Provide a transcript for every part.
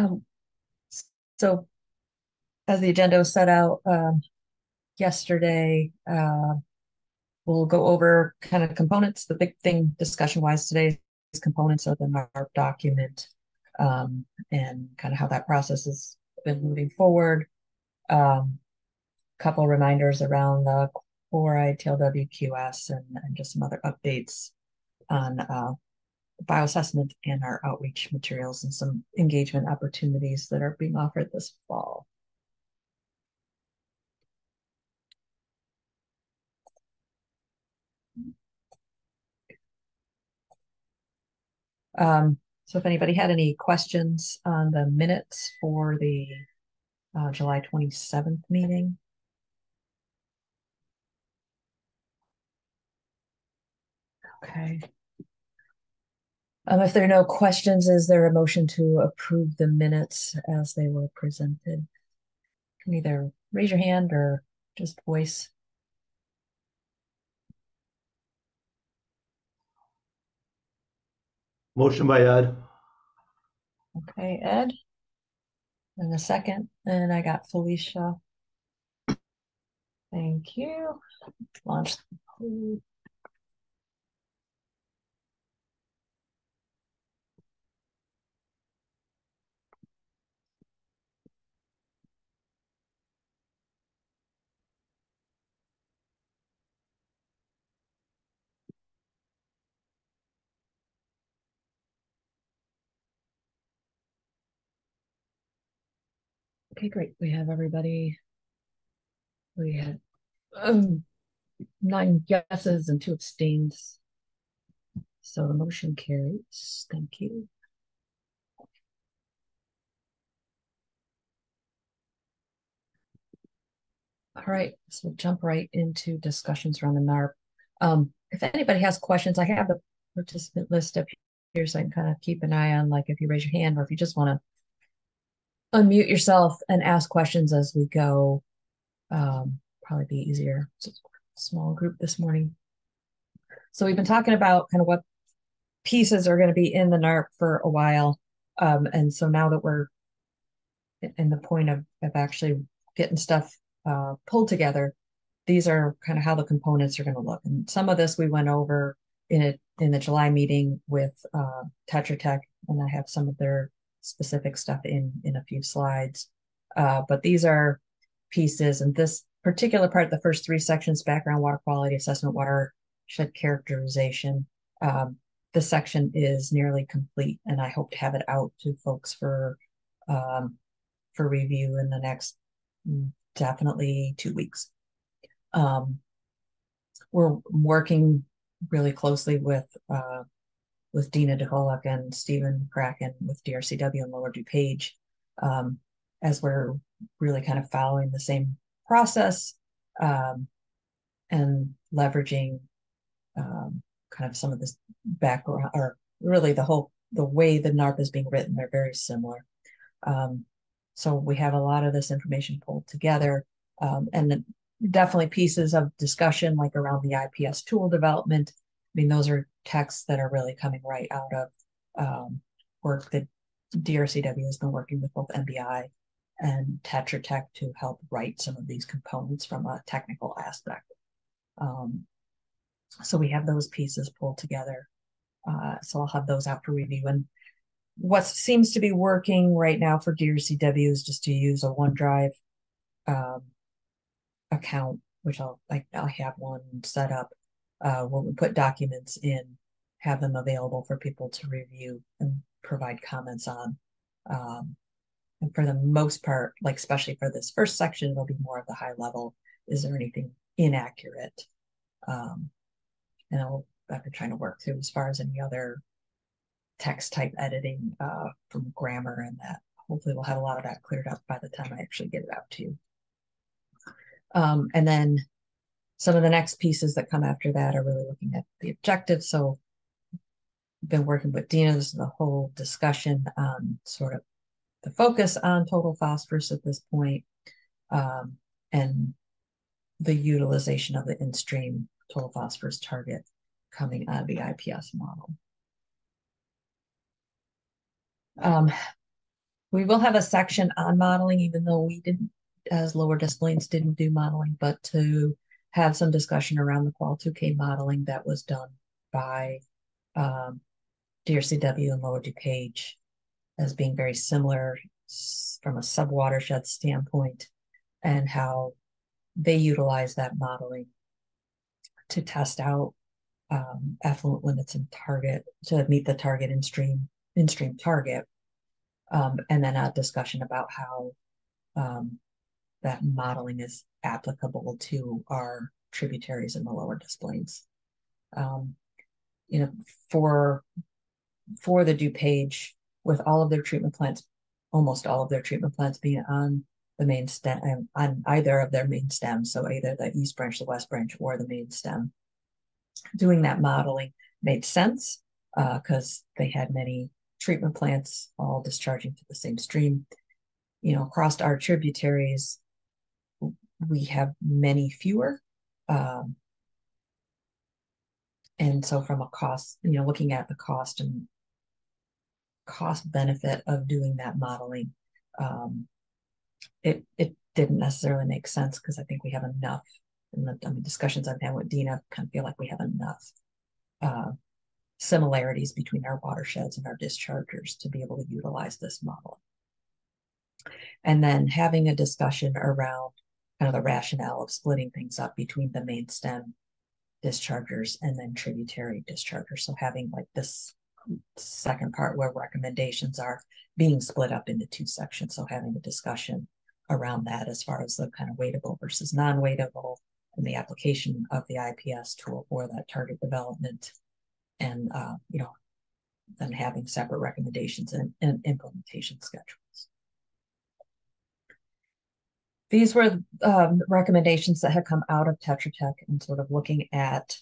Um, so as the agenda was set out yesterday, we'll go over kind of components. The big thing discussion-wise today is components of the NARP document, and kind of how that process has been moving forward. Couple reminders around the chloride, TLWQS, and just some other updates on bioassessment and our outreach materials and some engagement opportunities that are being offered this fall. So if anybody had any questions on the minutes for the July 27th meeting. Okay. If there are no questions, is there a motion to approve the minutes as they were presented? You can either raise your hand or just voice. Motion by Ed. Okay, Ed. And a second. And I got Felicia. Thank you. Launch the poll. Okay, great. We have everybody. We had 9 yeses and 2 abstains. So the motion carries. Thank you. All right, so we'll jump right into discussions around the NARP. If anybody has questions, I have the participant list up here so I can kind of keep an eye on, like, if you raise your hand or if you just want to unmute yourself and ask questions as we go. Probably be easier. It's a small group this morning. So we've been talking about kind of what pieces are going to be in the NARP for a while. And so now that we're in the point of actually getting stuff pulled together, these are kind of how the components are going to look. And some of this we went over in the July meeting with Tetra Tech, and I have some of their specific stuff in a few slides. But these are pieces, and this particular part, the first 3 sections, background, water quality assessment, watershed characterization. This section is nearly complete, and I hope to have it out to folks for review in the next definitely 2 weeks. We're working really closely with Dina DeHolak and Stephen Kraken with DRCW and Lower DuPage, as we're really kind of following the same process, and leveraging kind of some of this background, or really the way the NARP is being written. They're very similar. So we have a lot of this information pulled together, and definitely pieces of discussion like around the IPS tool development. I mean, those are texts that are really coming right out of work that DRCW has been working with both MBI and Tetra Tech to help write some of these components from a technical aspect. So we have those pieces pulled together. So I'll have those out for review. And what seems to be working right now for DRCW is just to use a OneDrive account, which I'll have one set up. When we put documents in, have them available for people to review and provide comments on. And for the most part, like especially for this first section, it'll be more of the high level. Is there anything inaccurate? And I've been trying to work through as far as any other text type editing from grammar, and that hopefully we'll have a lot of that cleared up by the time I actually get it out to you. And then some of the next pieces that come after that are really looking at the objectives. So I've been working with Dina. This is the whole discussion on sort of the focus on total phosphorus at this point, and the utilization of the in-stream total phosphorus target coming out of the IPS model. We will have a section on modeling, even though we didn't, as lower disciplines, didn't do modeling, but to have some discussion around the Qual 2K modeling that was done by um, DRCW and Lower DuPage as being very similar from a sub-watershed standpoint, and how they utilize that modeling to test out effluent limits and target to meet the target in-stream target. And then a discussion about how um, that modeling is applicable to our tributaries in the lower displays. Um, you know, for the DuPage, with all of their treatment plants, almost all of their treatment plants being on the main stem, on either of their main stems, so either the east branch, the west branch, or the main stem, doing that modeling made sense because they had many treatment plants all discharging to the same stream. You know, across our tributaries, we have many fewer. And so from a cost, you know, looking at the cost and cost benefit of doing that modeling, it didn't necessarily make sense because I think we have enough in the discussions I've had with Dina, kind of feel like we have enough similarities between our watersheds and our dischargers to be able to utilize this model. And then having a discussion around kind of the rationale of splitting things up between the main stem dischargers and then tributary dischargers. So having like this second part where recommendations are being split up into two sections. So having a discussion around that as far as the kind of weightable versus non-weightable and the application of the IPS tool for that target development, and you know, then having separate recommendations and implementation schedules. These were recommendations that had come out of Tetra Tech and sort of looking at,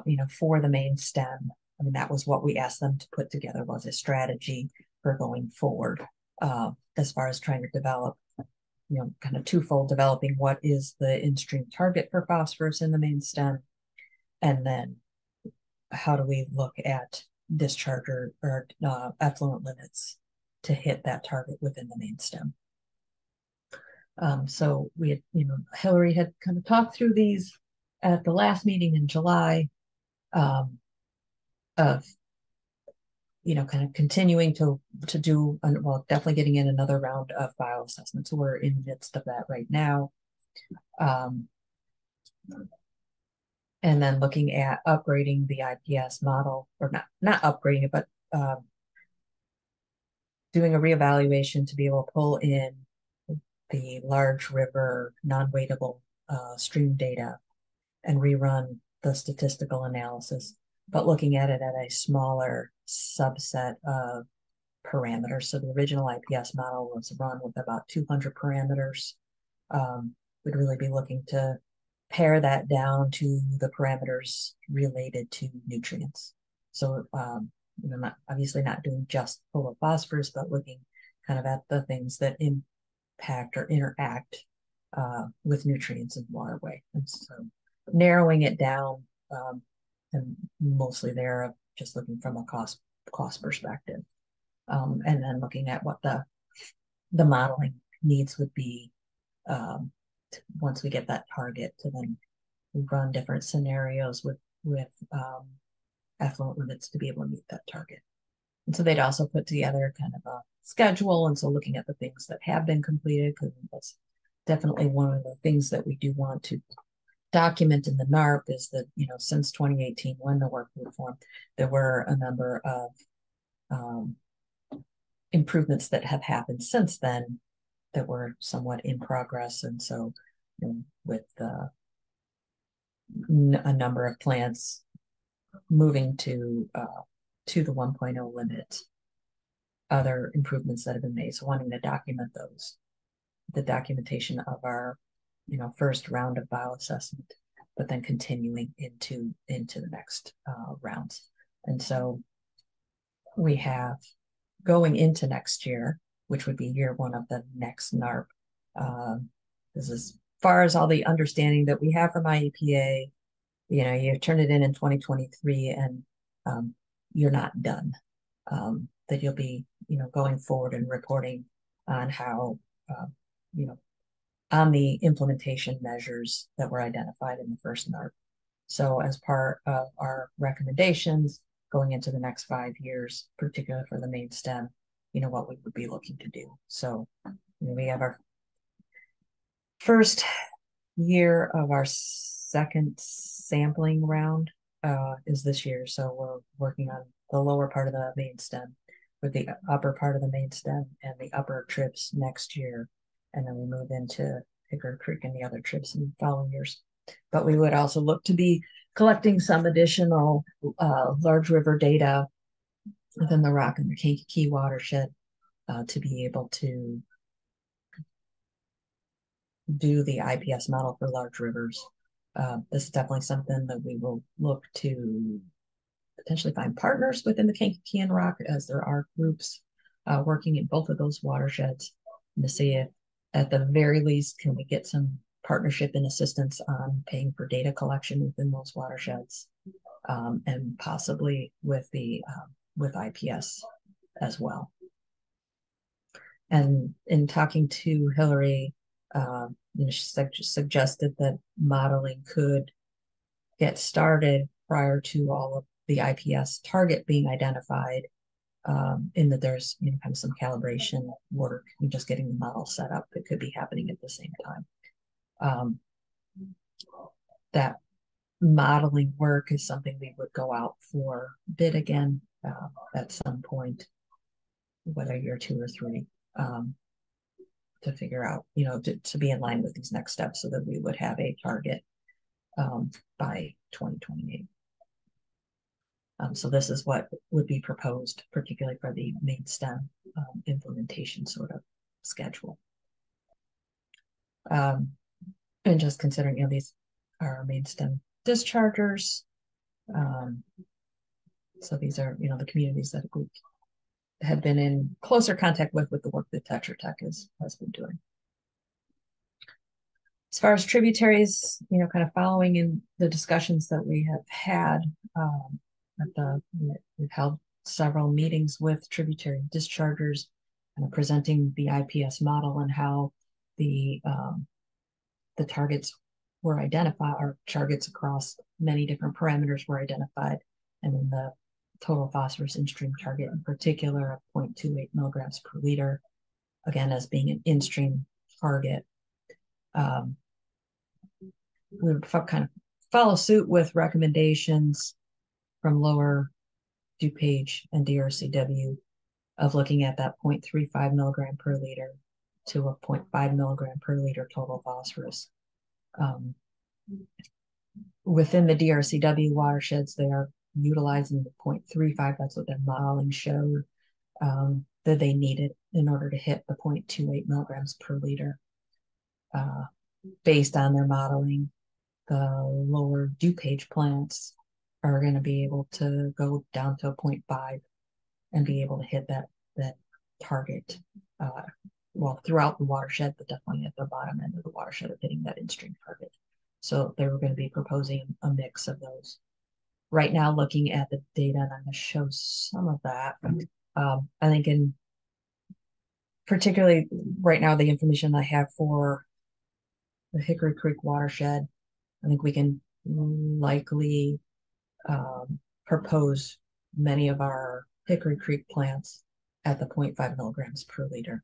you know, for the main stem. I mean, that was what we asked them to put together, was a strategy for going forward as far as trying to develop, you know, kind of twofold, developing what is the in-stream target for phosphorus in the main stem, and then how do we look at discharger or effluent limits to hit that target within the main stem. So we had, you know, Hillary had kind of talked through these at the last meeting in July of, you know, kind of continuing to do, well, definitely getting in another round of bioassessment. So we're in the midst of that right now. And then looking at upgrading the IPS model, or not upgrading it, but doing a reevaluation to be able to pull in the large river non-weightable stream data and rerun the statistical analysis, but looking at it at a smaller subset of parameters. So the original IPS model was run with about 200 parameters. We'd really be looking to pare that down to the parameters related to nutrients. So, you know, obviously not doing just full of phosphorus, but looking kind of at the things that impact or interact with nutrients in the waterway. And so narrowing it down, and mostly there just looking from a cost perspective, and then looking at what the modeling needs would be once we get that target, to then run different scenarios with effluent limits to be able to meet that target. And so they'd also put together kind of a schedule, and so looking at the things that have been completed, because that's definitely one of the things that we do want to document in the NARP, is that, you know, since 2018, when the work group formed, there were a number of improvements that have happened since then that were somewhat in progress. And so, you know, with a number of plants moving to the 1.0 limit, other improvements that have been made. So wanting to document those, the documentation of our, you know, first round of bioassessment, but then continuing into the next rounds. And so we have, going into next year, which would be year one of the next NARP. This is as far as all the understanding that we have from IEPA. You know, you turn it in 2023, and you're not done. That you'll be, you know, going forward and reporting on how, you know, on the implementation measures that were identified in the first NARP. So as part of our recommendations going into the next 5 years, particularly for the main stem, what we would be looking to do. So we have our first year of our second sampling round is this year. So we're working on the lower part of the main stem with the upper part of the main stem and the upper trips next year. And then we move into Hickory Creek and the other trips in the following years. But we would also look to be collecting some additional large river data within the Rock and the Kankakee watershed to be able to do the IPS model for large rivers. This is definitely something that we will look to potentially find partners within the Kankakee and Rock, as there are groups working in both of those watersheds, and to see if at the very least can we get some partnership and assistance on paying for data collection within those watersheds, and possibly with IPS as well. And in talking to Hillary, she suggested that modeling could get started prior to all of the IPS target being identified, in that there's kind of some calibration work and just getting the model set up that could be happening at the same time. That modeling work is something we would go out for bid again at some point, whether year 2 or 3. To figure out, to be in line with these next steps so that we would have a target by 2028. So this is what would be proposed, particularly for the main stem implementation sort of schedule. And just considering, these are our main stem dischargers. So these are, the communities that we have been in closer contact with the work that Tetra Tech has been doing. As far as tributaries, kind of following in the discussions that we have had, we've held several meetings with tributary dischargers, and presenting the IPS model and how the targets were identified, or targets across many different parameters were identified, and then the total phosphorus in-stream target in particular of 0.28 milligrams per liter, again, as being an in-stream target. We would kind of follow suit with recommendations from lower DuPage and DRCW of looking at that 0.35 milligram per liter to a 0.5 milligram per liter total phosphorus. Within the DRCW watersheds, they are utilizing the 0.35. That's what their modeling showed that they needed in order to hit the 0.28 milligrams per liter. Based on their modeling, the lower DuPage plants are going to be able to go down to a 0.5 and be able to hit that target, well, throughout the watershed, but definitely at the bottom end of the watershed of hitting that in-stream target. So they were going to be proposing a mix of those. Right now, looking at the data, and I'm going to show some of that. I think particularly right now, the information I have for the Hickory Creek watershed, I think we can likely propose many of our Hickory Creek plants at the 0.5 milligrams per liter.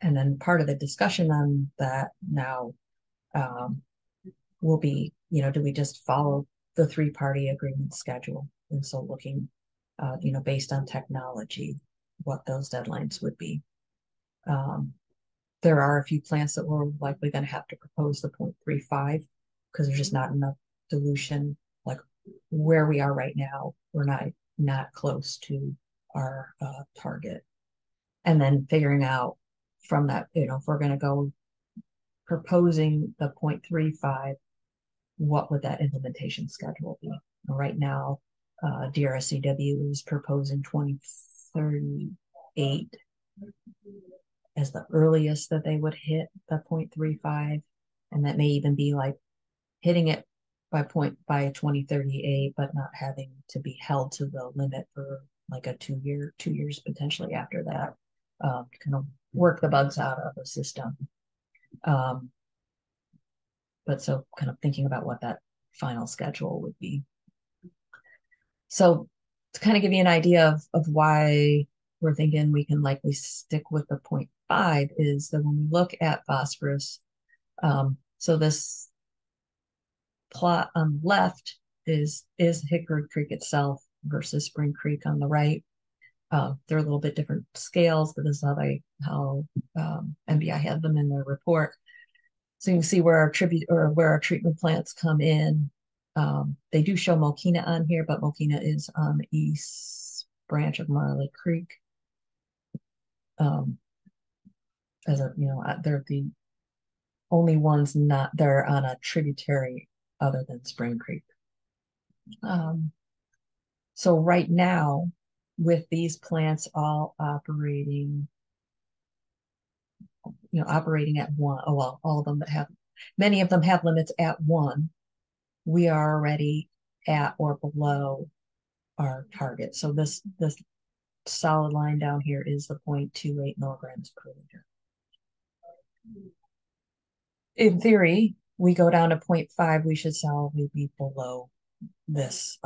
And then part of the discussion on that now will be, do we just follow the 3-party agreement schedule? And so looking, based on technology, what those deadlines would be. There are a few plants that we're likely going to have to propose the 0.35 because there's just not enough dilution. Like where we are right now, we're not close to our target. And then figuring out from that, if we're going to go proposing the 0.35, what would that implementation schedule be? Right now, DRSCW is proposing 2038 as the earliest that they would hit the 0.35, and that may even be like hitting it by 2038, but not having to be held to the limit for like a 2 years potentially after that, kind of work the bugs out of the system. Um, but so kind of thinking about what that final schedule would be. So to kind of give you an idea of why we're thinking we can likely stick with the 0.5 is that when we look at phosphorus, so this plot on the left is Hickory Creek itself versus Spring Creek on the right. They're a little bit different scales, but this is how MBI had them in their report. So you can see where our treatment plants come in. They do show Mokina on here, but Mokina is on the east branch of Marley Creek. They're the only ones they're on a tributary other than Spring Creek. So right now, with these plants all operating at one, oh well, all of them many of them have limits at one, we are already at or below our target. So this solid line down here is the 0.28 milligrams per liter. In theory, we go down to 0.5, we should solidly be below this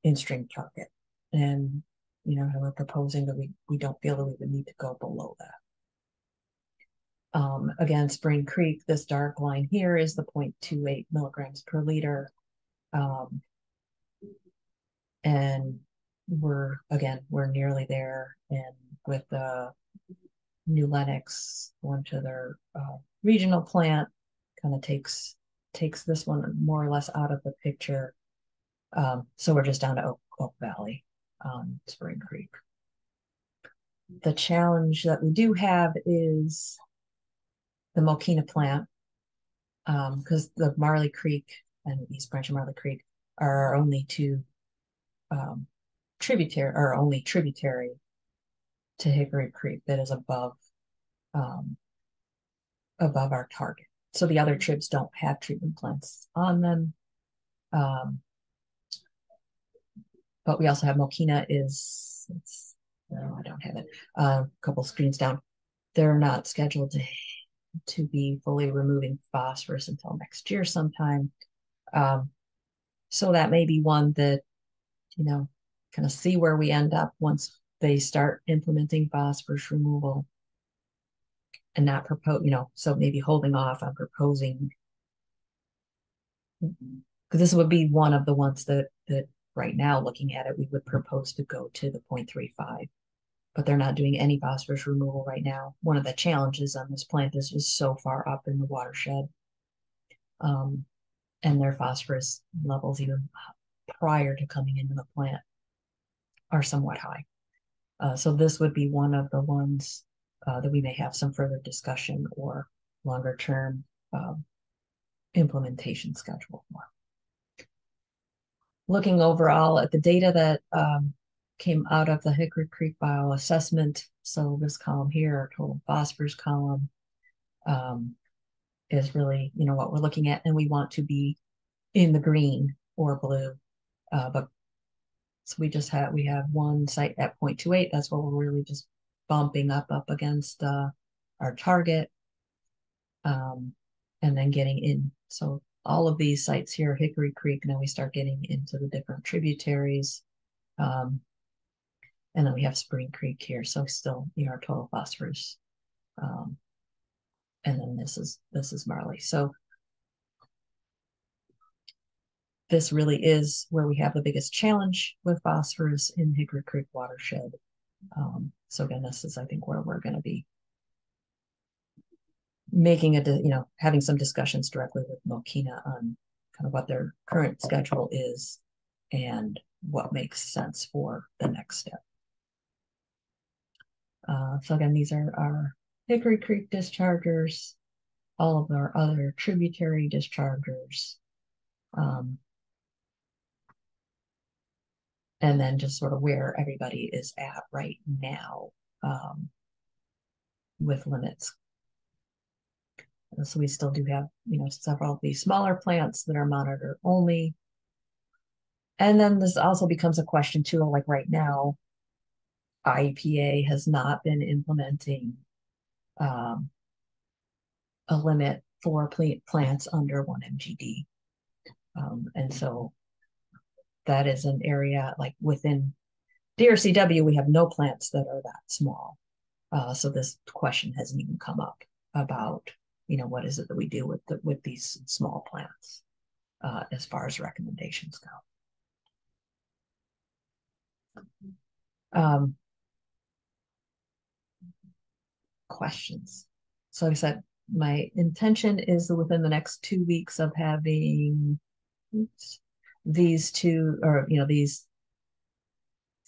in-stream target. And, we're proposing that we don't feel that we would need to go below that. Again, Spring Creek, this dark line here is the 0.28 milligrams per liter. And we're nearly there. And with the New Lenox going to their regional plant, kind of takes this one more or less out of the picture. So we're just down to Oak Valley on Spring Creek. The challenge that we do have is the Mokina plant, because the Marley Creek and the East Branch of Marley Creek are our only two tributary to Hickory Creek that is above our target. So the other tribs don't have treatment plants on them. But we also have Mokina I don't have it, a couple screens down. They're not scheduled to be fully removing phosphorus until next year sometime. So that may be one that, kind of see where we end up once they start implementing phosphorus removal and not propose, so maybe holding off on proposing, because this would be one of the ones that right now, looking at it, we would propose to go to the 0.35, but they're not doing any phosphorus removal right now. One of the challenges on this plant is just so far up in the watershed, and their phosphorus levels, even prior to coming into the plant, are somewhat high. So this would be one of the ones that we may have some further discussion or longer term implementation schedule for. Looking overall at the data that came out of the Hickory Creek bioassessment, so this column here, our total phosphorus column, is really, what we're looking at, and we want to be in the green or blue. But so we have one site at 0.28. That's where we're really just bumping up against our target, and then getting in. So all of these sites here, Hickory Creek, now we start getting into the different tributaries. And then we have Spring Creek here. So still, our total phosphorus. And then this is Marley. So this really is where we have the biggest challenge with phosphorus in Hickory Creek watershed. So again, this is, I think, where we're going to be making having some discussions directly with Mokina on kind of what their current schedule is and what makes sense for the next step. So again, these are our Hickory Creek dischargers, all of our other tributary dischargers, and then just sort of where everybody is at right now with limits. So we still do have, several of these smaller plants that are monitor only. And then this also becomes a question too, like right now, IEPA has not been implementing um, a limit for plants under 1 mgd. And so that is an area like within DRCW, we have no plants that are that small. So this question hasn't even come up about, what is it that we do with these small plants as far as recommendations go. Questions. So like I said, my intention is within the next 2 weeks of having these two, or these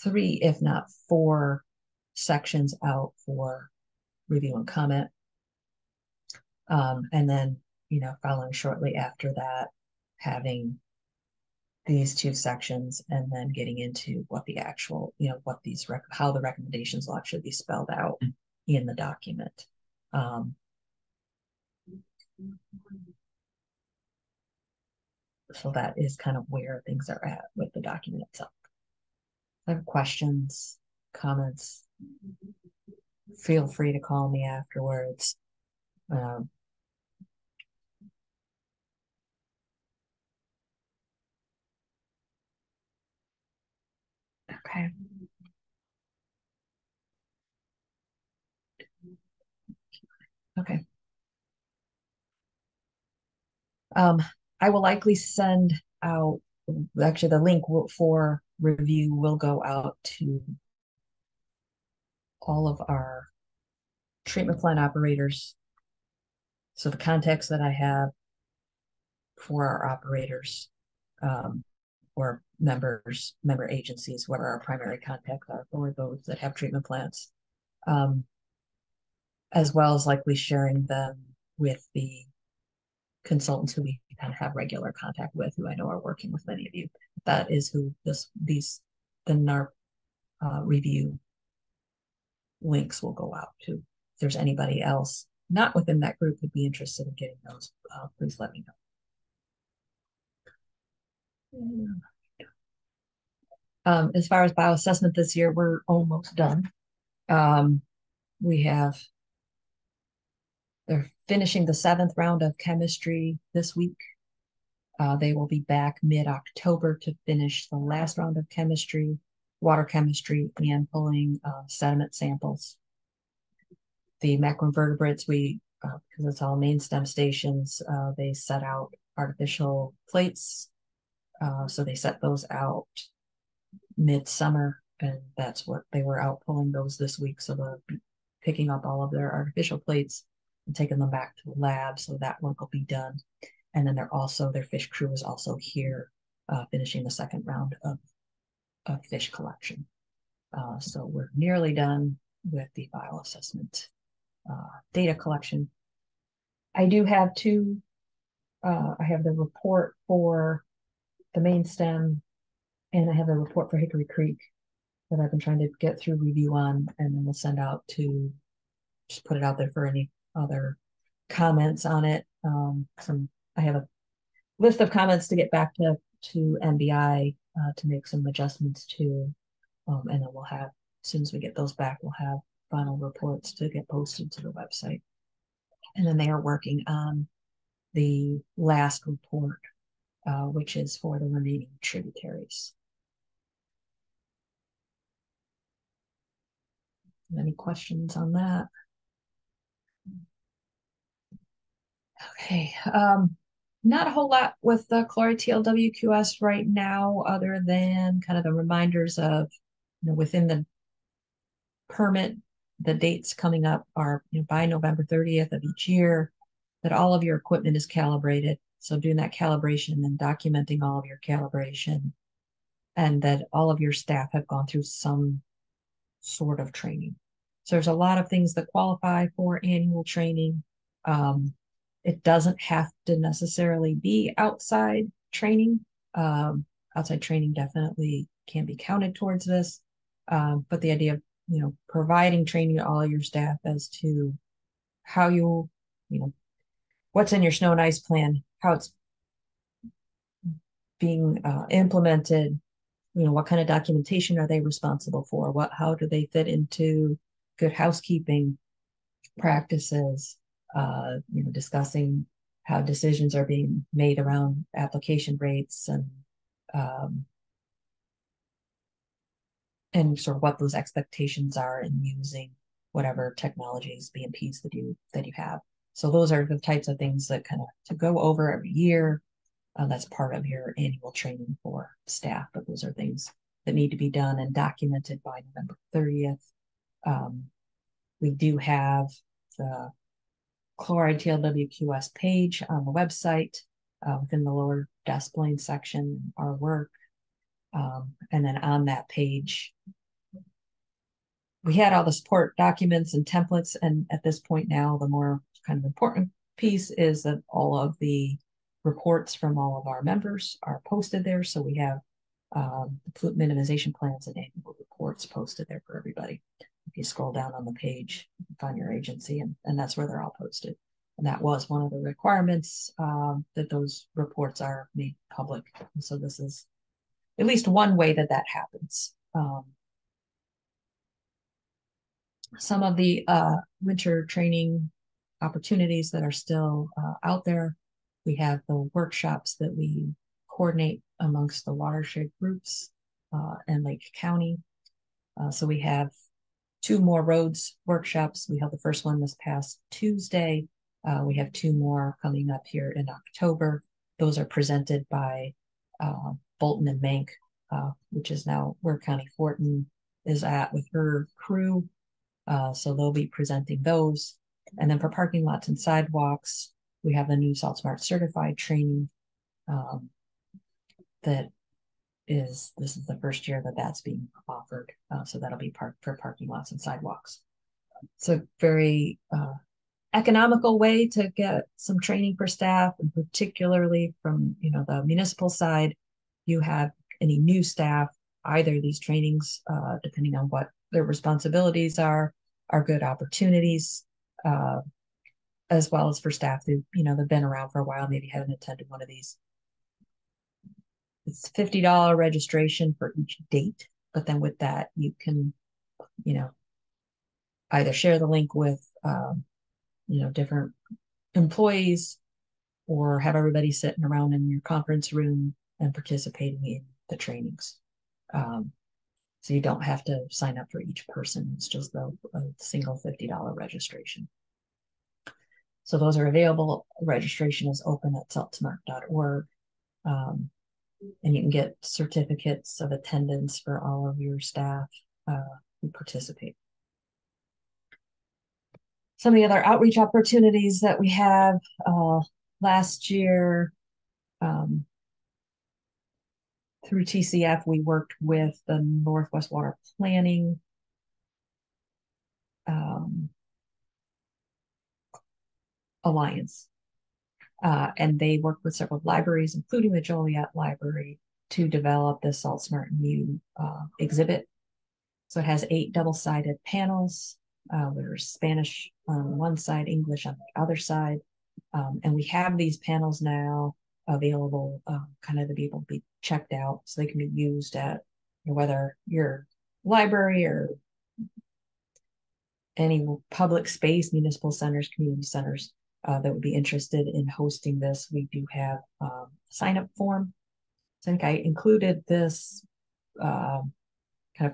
three, if not four sections out for review and comment. And then, following shortly after that, having these two sections and then getting into what the actual, what these, how the recommendations will actually be spelled out in the document. So that is kind of where things are at with the document itself. If I have questions, comments, feel free to call me afterwards. Okay. Okay. I will likely send out, actually the link for review will go out to all of our treatment plant operators. So the contacts that I have for our operators, or member agencies, where our primary contacts are for those that have treatment plants, as well as likely sharing them with the consultants who we kind of have regular contact with, who I know are working with many of you. That is who the NARP review links will go out to. If there's anybody else not within that group who'd be interested in getting those, please let me know. As far as bioassessment this year, we're almost done. They're finishing the 7th round of chemistry this week. They will be back mid-October to finish the last round of chemistry, water chemistry, and pulling sediment samples. The macroinvertebrates, because it's all main stem stations, they set out artificial plates. So they set those out midsummer, and that's what they were out pulling those this week. So they'll be picking up all of their artificial plates and taking them back to the lab. So that work will be done. And then their fish crew is also here finishing the 2nd round of fish collection. So we're nearly done with the bioassessment data collection. I do have I have the report for the main stem, and I have a report for Hickory Creek that I've been trying to get through review on, and then we'll send out to just put it out there for any other comments on it. I have a list of comments to get back to NBI to make some adjustments to, and then we'll have, as soon as we get those back, we'll have final reports to get posted to the website. And then they are working on the last report, which is for the remaining tributaries. Any questions on that? Okay. Not a whole lot with the chloride TLWQS right now, other than kind of the reminders of, within the permit, the dates coming up are, by November 30th of each year, that all of your equipment is calibrated. So doing that calibration and documenting all of your calibration, and that all of your staff have gone through some sort of training. So there's a lot of things that qualify for annual training. It doesn't have to necessarily be outside training. Outside training definitely can be counted towards this. But the idea of, providing training to all of your staff as to how what's in your snow and ice plan, how it's being implemented, what kind of documentation are they responsible for? How do they fit into good housekeeping? practices, discussing how decisions are being made around application rates um, and sort of what those expectations are in using whatever technologies, BMPs that you have. So those are the types of things that kind of to go over every year. That's part of your annual training for staff, but those are things that need to be done and documented by November 30th. We do have the chloride TLWQS page on the website within the lower display section, our work. And then on that page, we had all the support documents and templates. And at this point now, the more kind of important piece is that all of the reports from all of our members are posted there. So we have the pollutant minimization plans and annual reports posted there for everybody. If you scroll down on the page, you can find your agency, and that's where they're all posted. And that was one of the requirements that those reports are made public. And so this is at least one way that that happens. Some of the winter training opportunities that are still out there. We have the workshops that we coordinate amongst the watershed groups and Lake County. So we have 2 more roads workshops. We held the first one this past Tuesday. We have 2 more coming up here in October. Those are presented by Bolton and Mank, which is now where County Fortin is at with her crew. So they'll be presenting those. And then for parking lots and sidewalks, we have the new Salt Smart certified training this is the first year that that's being offered. So that'll be for parking lots and sidewalks. It's a very economical way to get some training for staff, and particularly from the municipal side. You have any new staff, either these trainings, depending on what their responsibilities are good opportunities, as well as for staff who they've been around for a while, maybe haven't attended one of these. It's $50 registration for each date, but then with that you can either share the link with different employees, or have everybody sitting around in your conference room and participating in the trainings. So you don't have to sign up for each person. It's just a single $50 registration. So those are available. Registration is open at saltsmart.org. And you can get certificates of attendance for all of your staff who participate. Some of the other outreach opportunities that we have last year, through TCF, we worked with the Northwest Water Planning Alliance. And they worked with several libraries, including the Joliet Library, to develop the Salt Smart New exhibit. So it has 8 double-sided panels. There's Spanish on one side, English on the other side. And we have these panels now available kind of to be able to be checked out, so they can be used at whether your library or any public space, municipal centers, community centers that would be interested in hosting this. We do have a sign-up form. So I think I included this kind of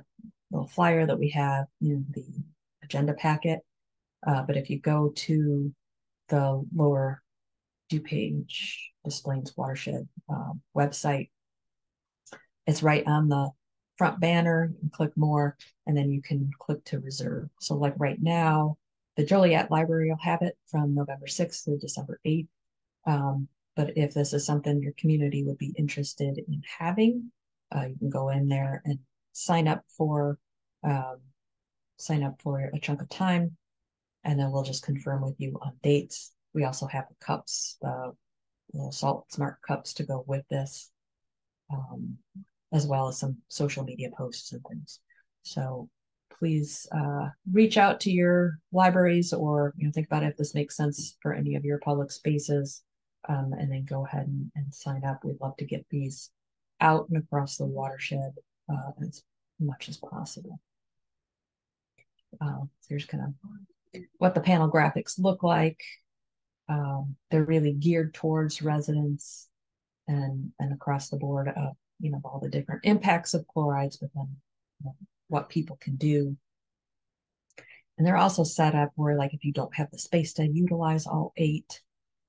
little flyer that we have in the agenda packet. But if you go to the lower DuPage Des Plaines Watershed website, it's right on the front banner. You can click more, and then you can click to reserve. So like right now, the Joliet Library will have it from November 6th to December 8th. But if this is something your community would be interested in having, you can go in there and sign up for a chunk of time, and then we'll just confirm with you on dates. We also have the cups, the Salt Smart cups to go with this, as well as some social media posts and things. So please reach out to your libraries, or think about if this makes sense for any of your public spaces, and then go ahead and sign up. We'd love to get these out and across the watershed as much as possible. So here's kind of what the panel graphics look like. They're really geared towards residents and across the board of, all the different impacts of chlorides, but then what people can do. And they're also set up where, like, if you don't have the space to utilize all 8,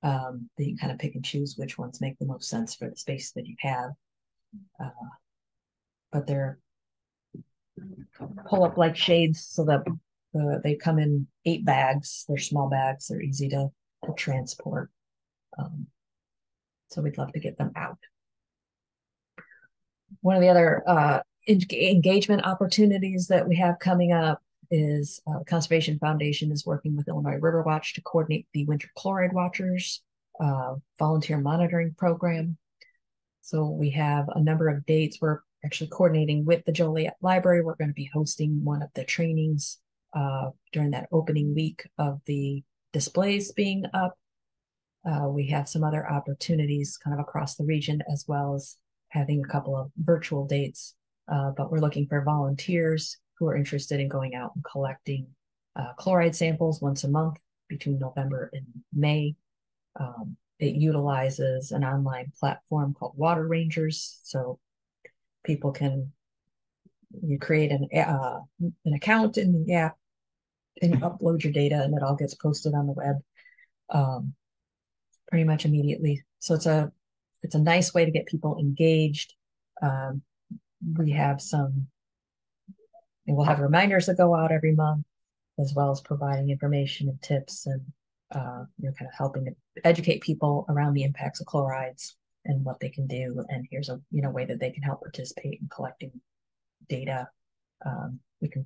then you kind of pick and choose which ones make the most sense for the space that you have. Uh, but they're pull up like shades so that they come in 8 bags. They're small bags. They're easy to transport. Um, so we'd love to get them out. One of the other engagement opportunities that we have coming up is Conservation Foundation is working with Illinois River Watch to coordinate the Winter Chloride Watchers volunteer monitoring program. So we have a number of dates. We're actually coordinating with the Joliet Library. We're going to be hosting one of the trainings during that opening week of the displays being up. We have some other opportunities kind of across the region, as well as having a couple of virtual dates. But we're looking for volunteers who are interested in going out and collecting chloride samples once a month between November and May. It utilizes an online platform called Water Rangers. So people can create an account in the app and you upload your data, and it all gets posted on the web pretty much immediately. So it's a nice way to get people engaged. We have we'll have reminders that go out every month, as well as providing information and tips and kind of helping to educate people around the impacts of chlorides and what they can do. And here's a way that they can help participate in collecting data. We can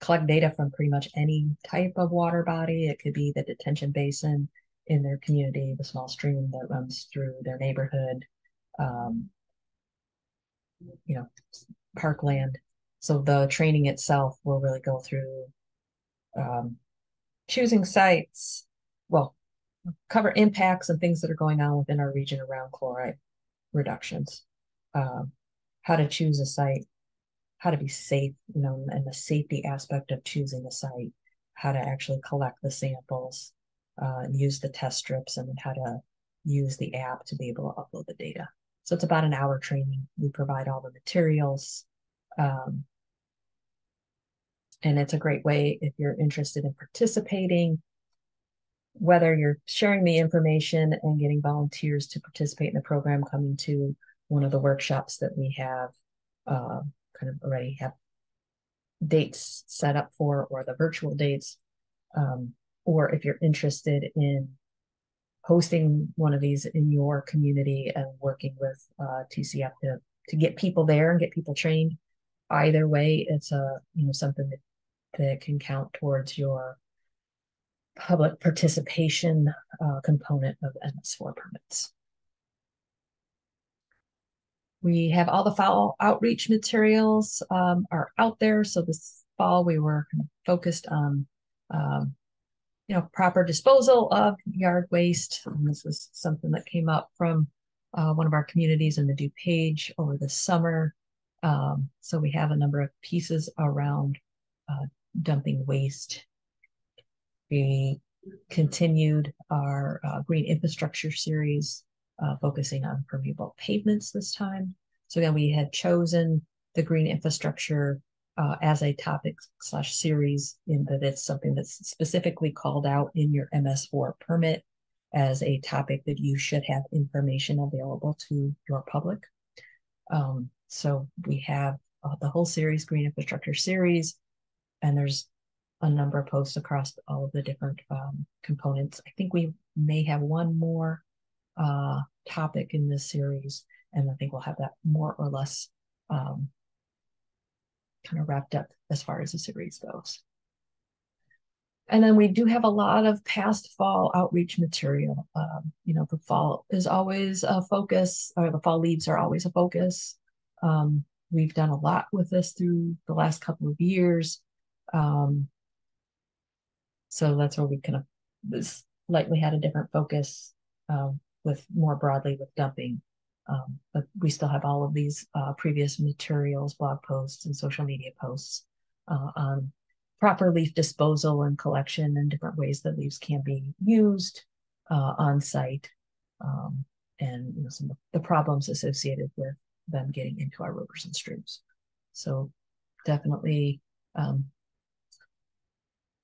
collect data from pretty much any type of water body. It could be the detention basin in their community, the small stream that runs through their neighborhood, parkland. So the training itself will really go through choosing sites, well, cover impacts and things that are going on within our region around chloride reductions, how to choose a site, how to be safe, and the safety aspect of choosing a site, how to actually collect the samples, and use the test strips, and then how to use the app to be able to upload the data. So it's about an hour training. We provide all the materials. And it's a great way if you're interested in participating, whether you're sharing the information and getting volunteers to participate in the program, coming to one of the workshops that we have kind of already have dates set up for, or the virtual dates, or if you're interested in hosting one of these in your community and working with TCF to get people there and get people trained. Either way, it's something that can count towards your public participation component of MS4 permits. We have all the fall outreach materials are out there. So this fall we were kind of focused on proper disposal of yard waste. And this was something that came up from one of our communities in the DuPage over the summer. So we have a number of pieces around dumping waste. We continued our green infrastructure series, focusing on permeable pavements this time. So again, we had chosen the green infrastructure as a topic/series, in that it's something that's specifically called out in your MS4 permit as a topic that you should have information available to your public. So we have the whole series, green infrastructure series, and there's a number of posts across all of the different components. I think we may have one more topic in this series, and I think we'll have that more or less kind of wrapped up as far as the series goes. And then we do have a lot of past fall outreach material. The fall is always a focus, or the fall leaves are always a focus. We've done a lot with this through the last couple of years. So that's where we kind of slightly had a different focus with more broadly with dumping. But we still have all of these previous materials, blog posts, and social media posts on proper leaf disposal and collection and different ways that leaves can be used on site, and some of the problems associated with them getting into our rivers and streams. So definitely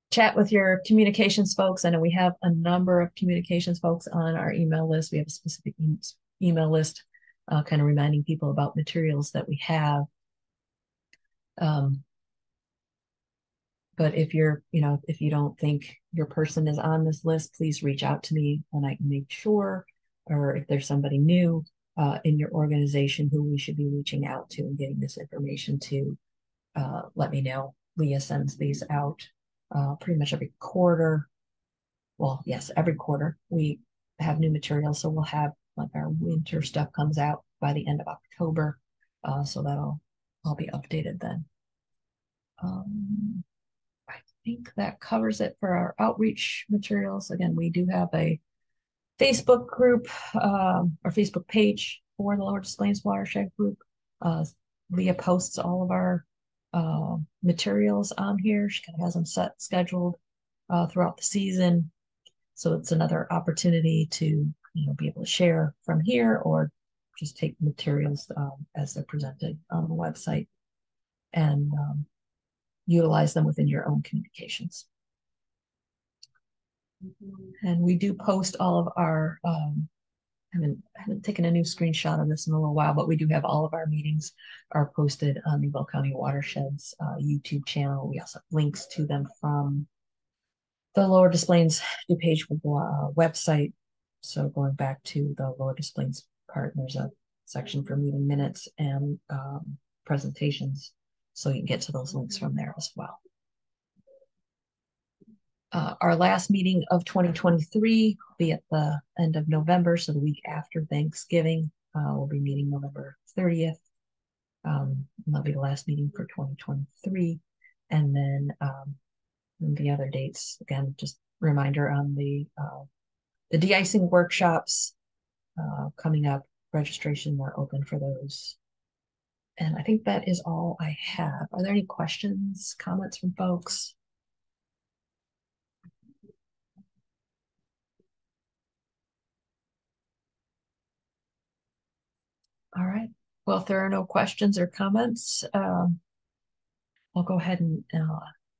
chat with your communications folks. I know we have a number of communications folks on our email list. We have a specific email list kind of reminding people about materials that we have. But if if you don't think your person is on this list, please reach out to me and I can make sure, or if there's somebody new in your organization who we should be reaching out to and getting this information to, let me know. Leah sends these out pretty much every quarter. Well, yes, every quarter we have new material. So we'll have like our winter stuff comes out by the end of October. So I'll be updated then. I think that covers it for our outreach materials. Again, we do have a Facebook group or Facebook page for the Lower Des Plaines Watershed Group. Leah posts all of our materials on here. She kind of has them scheduled throughout the season. So it's another opportunity to be able to share from here or just take materials as they're presented on the website and utilize them within your own communications. And we do post all of our, I haven't taken a new screenshot of this in a little while, but we do have all of our meetings are posted on the Will County Watershed's YouTube channel. We also have links to them from the Lower Des Plaines DuPage website. So going back to the Lower Des Plaines part, there's a section for meeting minutes and presentations. So you can get to those links from there as well. Our last meeting of 2023 will be at the end of November, so the week after Thanksgiving. We'll be meeting November 30th. That'll be the last meeting for 2023. And then the other dates, again, just reminder on the de-icing workshops coming up. Registration are open for those. And I think that is all I have. Are there any questions, comments from folks? All right. Well, if there are no questions or comments, I'll go ahead and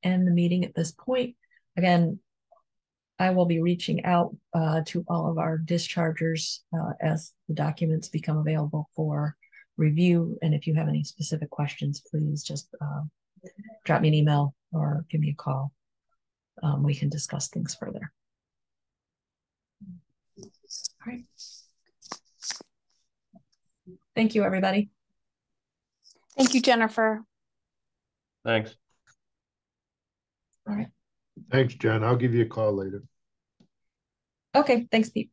end the meeting at this point. Again, I will be reaching out to all of our dischargers as the documents become available for review. And if you have any specific questions, please just drop me an email or give me a call. We can discuss things further. All right. Thank you, everybody. Thank you, Jennifer. Thanks. All right. Thanks, Jen. I'll give you a call later. Okay. Thanks, Pete.